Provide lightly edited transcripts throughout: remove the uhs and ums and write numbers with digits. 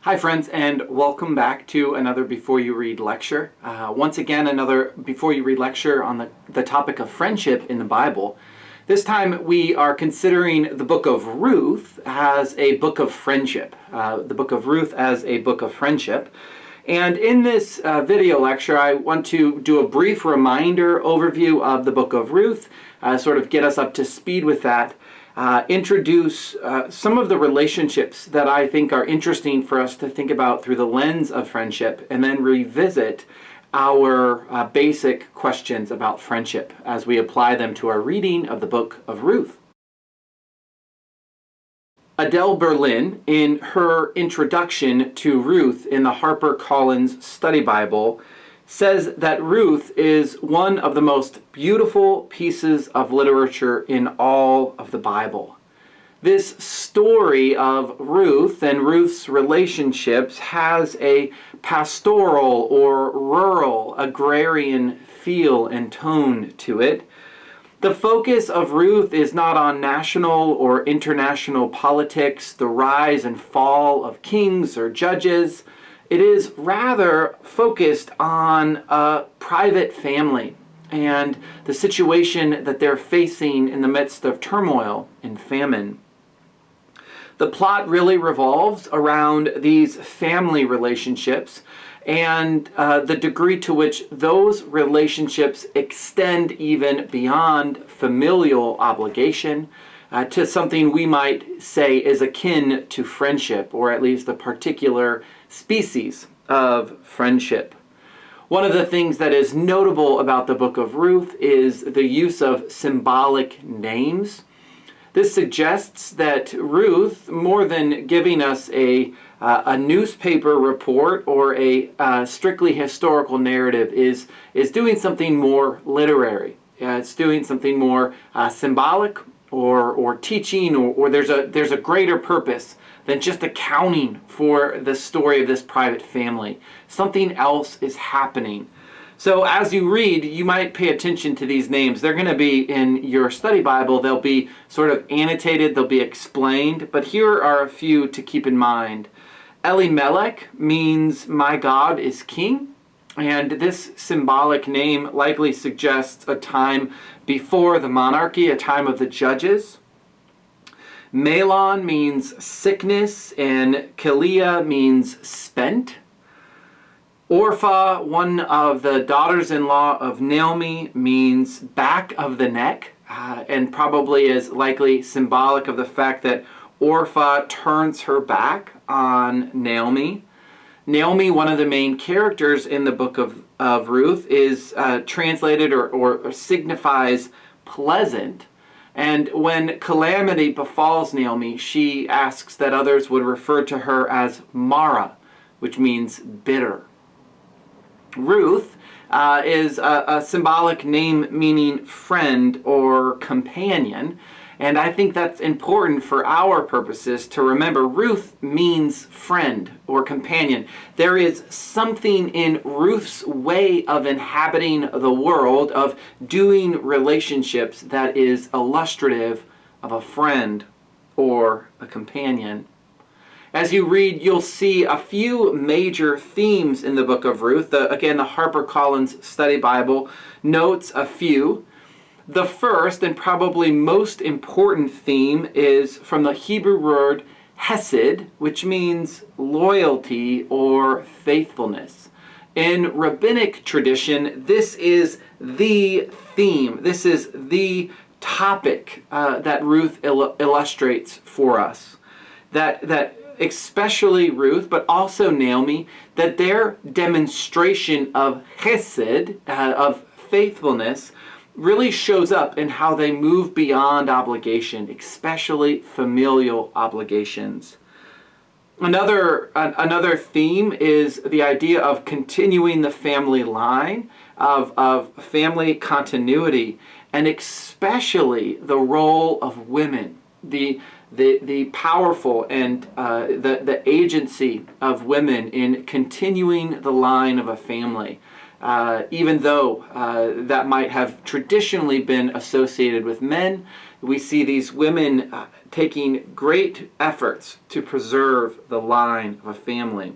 Hi friends, and welcome back to another Before You Read lecture. Once again, another Before You Read lecture on the topic of friendship in the Bible. This time we are considering the book of Ruth as a book of friendship. The book of Ruth as a book of friendship. And in this video lecture, I want to do a brief reminder overview of the book of Ruth, sort of get us up to speed with that. Introduce some of the relationships that I think are interesting for us to think about through the lens of friendship, and then revisit our basic questions about friendship as we apply them to our reading of the book of Ruth. Adele Berlin, in her introduction to Ruth in the HarperCollins Study Bible, says that Ruth is one of the most beautiful pieces of literature in all of the Bible. This story of Ruth and Ruth's relationships has a pastoral or rural agrarian feel and tone to it. The focus of Ruth is not on national or international politics, the rise and fall of kings or judges. It is rather focused on a private family and the situation that they're facing in the midst of turmoil and famine. The plot really revolves around these family relationships and the degree to which those relationships extend even beyond familial obligation to something we might say is akin to friendship, or at least a particular species of friendship. One of the things that is notable about the book of Ruth is the use of symbolic names. This suggests that Ruth, more than giving us a newspaper report or a strictly historical narrative, is doing something more literary. It's doing something more symbolic or teaching, or there's a greater purpose than just accounting for the story of this private family. Something else is happening. So as you read, you might pay attention to these names. They're going to be in your study Bible. They'll be sort of annotated, they'll be explained, but here are a few to keep in mind. Elimelech means my God is king, and this symbolic name likely suggests a time before the monarchy, a time of the judges. Mahlon means sickness, and Kiliah means spent. Orpha, one of the daughters-in-law of Naomi, means back of the neck, and probably is likely symbolic of the fact that Orpha turns her back on Naomi. Naomi, one of the main characters in the book of Ruth, is translated or signifies pleasant. And when calamity befalls Naomi, she asks that others would refer to her as Mara, which means bitter. Ruth is a symbolic name meaning friend or companion, and I think that's important for our purposes to remember. Ruth means friend or companion. There is something in Ruth's way of inhabiting the world, of doing relationships, that is illustrative of a friend or a companion. As you read, you'll see a few major themes in the book of Ruth. Again, the HarperCollins Study Bible notes a few. The first and probably most important theme is from the Hebrew word hesed, which means loyalty or faithfulness. In rabbinic tradition, this is the theme. This is the topic that Ruth illustrates for us. That especially Ruth, but also Naomi, that their demonstration of hesed, of faithfulness, really shows up in how they move beyond obligation, especially familial obligations. Another theme is the idea of continuing the family line, of family continuity, and especially the role of women, the powerful and the agency of women in continuing the line of a family. even though that might have traditionally been associated with men, we see these women taking great efforts to preserve the line of a family.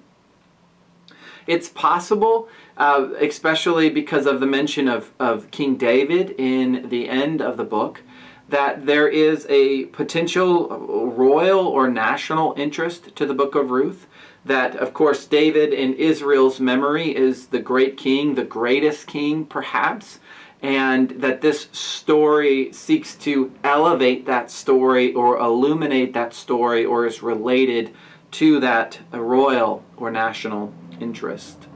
It's possible, especially because of the mention of King David in the end of the book, that there is a potential royal or national interest to the book of Ruth. That, of course, David in Israel's memory is the great king, the greatest king perhaps, and that this story seeks to elevate that story or illuminate that story or is related to that royal or national interest.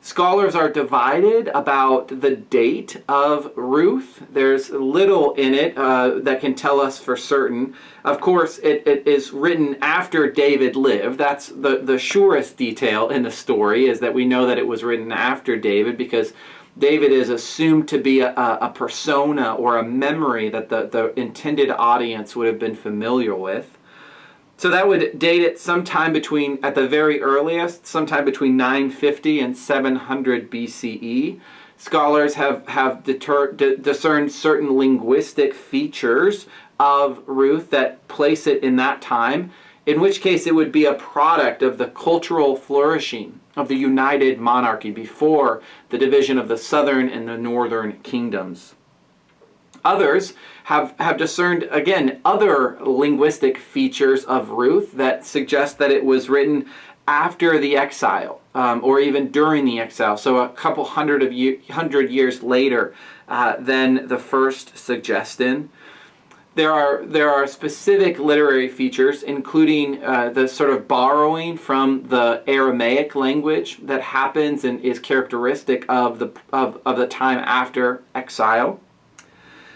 Scholars are divided about the date of Ruth. There's little in it that can tell us for certain. Of course, it is written after David lived. That's the surest detail in the story, is that we know that it was written after David, because David is assumed to be a persona or a memory that the intended audience would have been familiar with. So that would date it sometime between, at the very earliest, sometime between 950 and 700 BCE. Scholars have discerned certain linguistic features of Ruth that place it in that time, in which case it would be a product of the cultural flourishing of the united monarchy before the division of the southern and the northern kingdoms. Others have discerned, again, other linguistic features of Ruth that suggest that it was written after the exile, or even during the exile, so a couple hundred years later than the first suggestion. There are specific literary features, including the sort of borrowing from the Aramaic language that happens and is characteristic of the time after exile.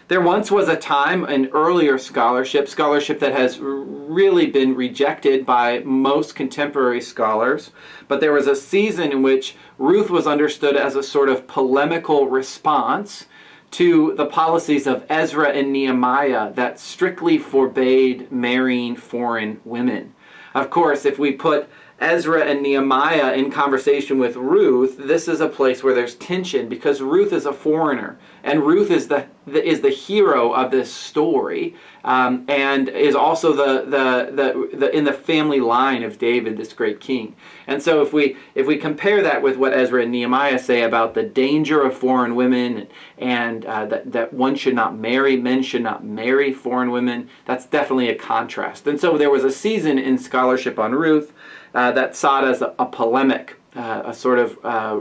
There once was a time in earlier scholarship that has really been rejected by most contemporary scholars, but there was a season in which Ruth was understood as a sort of polemical response to the policies of Ezra and Nehemiah that strictly forbade marrying foreign women. Of course, if we put Ezra and Nehemiah in conversation with Ruth, this is a place where there's tension, because Ruth is a foreigner, and Ruth is the hero of this story, and is also the in the family line of David, this great king. And so if we compare that with what Ezra and Nehemiah say about the danger of foreign women, and that one should not marry, men should not marry foreign women, that's definitely a contrast. And so there was a season in scholarship on Ruth that saw it as a polemic, a sort of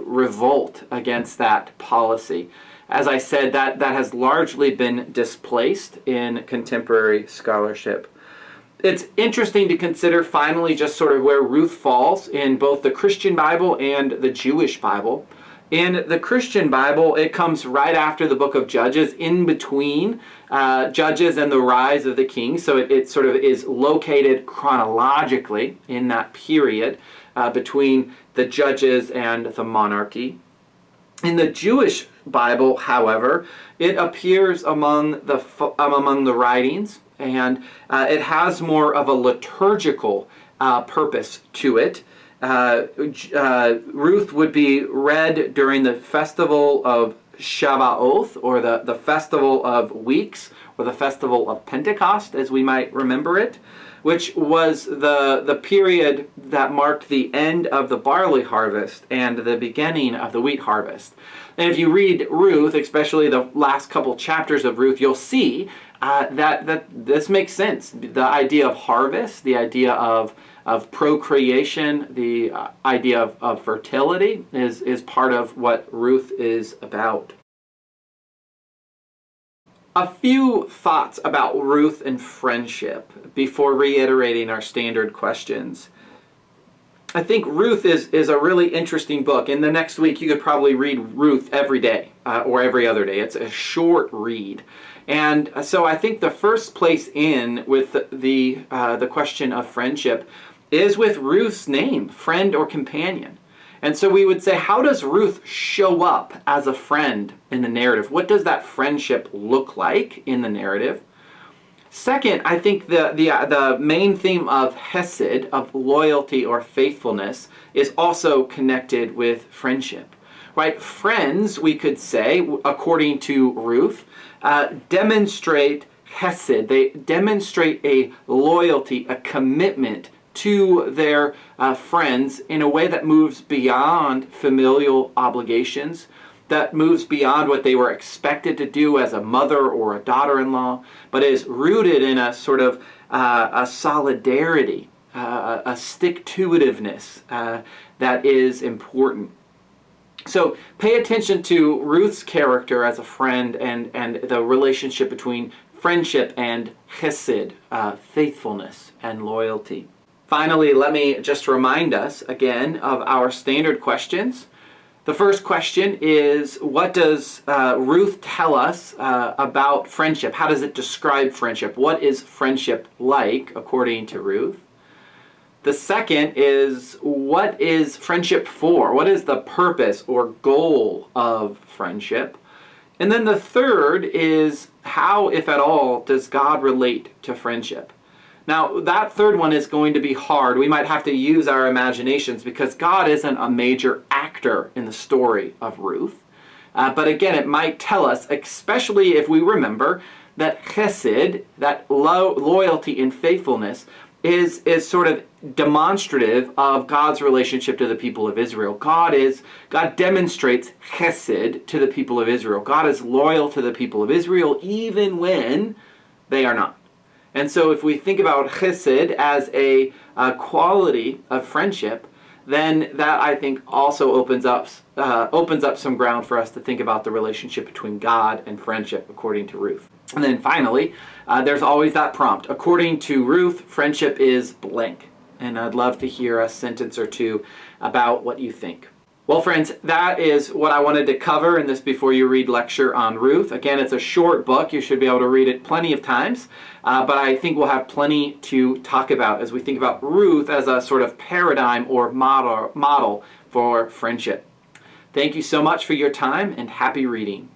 revolt against that policy. As I said, that has largely been displaced in contemporary scholarship. It's interesting to consider, finally, just sort of where Ruth falls in both the Christian Bible and the Jewish Bible. In the Christian Bible, it comes right after the book of Judges, in between Judges and the rise of the king. So it sort of is located chronologically in that period between the Judges and the monarchy. In the Jewish Bible, however, it appears among the writings, and it has more of a liturgical purpose to it. Ruth would be read during the festival of Shavuot, or the festival of weeks, or the festival of Pentecost, as we might remember it, which was the period that marked the end of the barley harvest and the beginning of the wheat harvest. And if you read Ruth, especially the last couple chapters of Ruth, you'll see that this makes sense. The idea of harvest, the idea of procreation, the idea of fertility is part of what Ruth is about. A few thoughts about Ruth and friendship before reiterating our standard questions. I think Ruth is a really interesting book. In the next week, you could probably read Ruth every day or every other day. It's a short read. And so I think the first place in with the question of friendship is with Ruth's name, friend or companion. And so we would say, how does Ruth show up as a friend in the narrative? What does that friendship look like in the narrative? Second, I think the main theme of hesed, of loyalty or faithfulness, is also connected with friendship. right? Friends, we could say, according to Ruth, demonstrate chesed. They demonstrate a loyalty, a commitment to their friends in a way that moves beyond familial obligations, that moves beyond what they were expected to do as a mother or a daughter-in-law, but is rooted in a sort of a solidarity, a stick-to-itiveness that is important. So pay attention to Ruth's character as a friend and the relationship between friendship and chesed, faithfulness and loyalty. Finally, let me just remind us again of our standard questions. The first question is, what does Ruth tell us about friendship? How does it describe friendship? What is friendship like, according to Ruth? The second is, what is friendship for? What is the purpose or goal of friendship? And then the third is, how, if at all, does God relate to friendship? Now, that third one is going to be hard. We might have to use our imaginations because God isn't a major actor in the story of Ruth. But again, it might tell us, especially if we remember that chesed, that loyalty and faithfulness, is sort of demonstrative of God's relationship to the people of Israel. God demonstrates chesed to the people of Israel. God is loyal to the people of Israel even when they are not. And so if we think about chesed as a quality of friendship, then that, I think, also opens up some ground for us to think about the relationship between God and friendship, according to Ruth. And then finally, there's always that prompt. According to Ruth, friendship is blank. And I'd love to hear a sentence or two about what you think. Well, friends, that is what I wanted to cover in this Before You Read lecture on Ruth. Again, it's a short book. You should be able to read it plenty of times. But I think we'll have plenty to talk about as we think about Ruth as a sort of paradigm or model for friendship. Thank you so much for your time, and happy reading.